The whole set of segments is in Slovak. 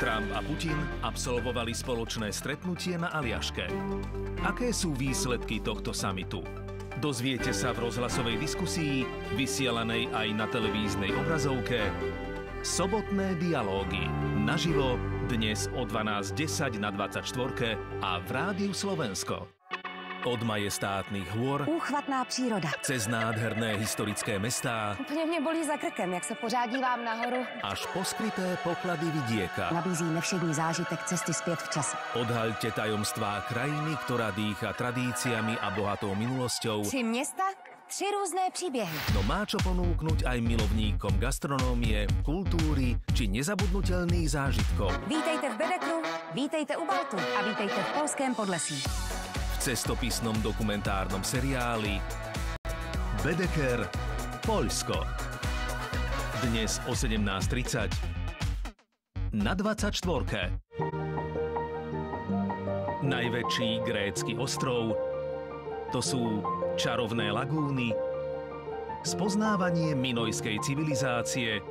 Trump a Putin absolvovali spoločné stretnutie na Aliaške. Aké sú výsledky tohto samitu? Dozviete sa v rozhlasovej diskusii, vysielanej aj na televíznej obrazovke. Sobotné dialógy naživo dnes o 12:10 na 24 a v Rádiu Slovensko. Od majestátnych hôr, úchvatná příroda, cez nádherné historické mestá, úplně mě bolí za krkem, jak se pořád dívám nahoru, až po skryté poklady vidieka. Nabízí nevšední zážitek cesty zpět v čase. Odhaľte tajomstvá krajiny, ktorá dýcha tradíciami a bohatou minulosťou. 3 města, 3 různé příběhy. No má čo ponúknuť aj milovníkom gastronómie, kultúry či nezabudnutelných zážitkov. Vítejte v Bedekru, vítejte u Baltu a vítejte v polském Podlesí. V cestopisnom dokumentárnom seriáli Bedeker, Poľsko. Dnes o 17:30 na 24. Najväčší grécky ostrov, to sú čarovné lagúny, spoznávanie minojskej civilizácie,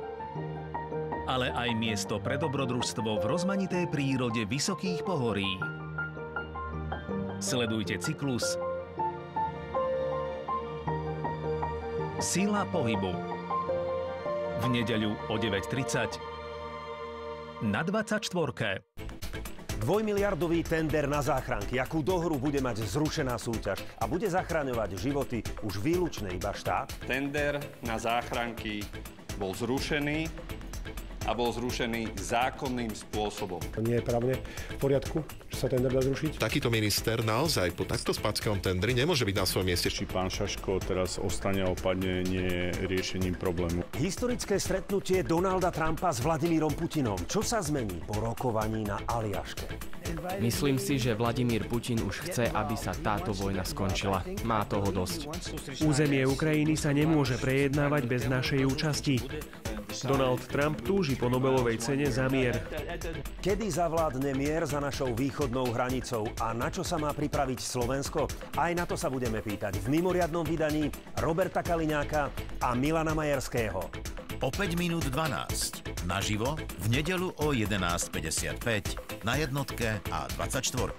ale aj miesto pre dobrodružstvo v rozmanitej prírode vysokých pohorí. Sledujte cyklus Sila pohybu v nedeľu o 9:30 na 24. Dvojmiliardový tender na záchranky. Akú dohru bude mať zrušená súťaž a bude zachraňovať životy už výlučne iba štát? Tender na záchranky bol zrušený a bol zrušený zákonným spôsobom. Nie je právne v poriadku, že sa tender dá zrušiť? Takýto minister naozaj po takto spackavom tendri nemôže byť na svojom mieste. Či pán Šaško teraz ostane a opadne, nie je riešením problému. Historické stretnutie Donalda Trumpa s Vladimírom Putinom. Čo sa zmení po rokovaní na Aliaške? Myslím si, že Vladimír Putin už chce, aby sa táto vojna skončila. Má toho dosť. Územie Ukrajiny sa nemôže prejednávať bez našej účasti. Donald Trump túži po Nobelovej cene za mier. Kedy zavládne mier za našou východnou hranicou a na čo sa má pripraviť Slovensko? Aj na to sa budeme pýtať v mimoriadnom vydaní Roberta Kaliňáka a Milana Majerského. O 5 minút 12. Naživo v nedeľu o 11:55 na jednotke a 24.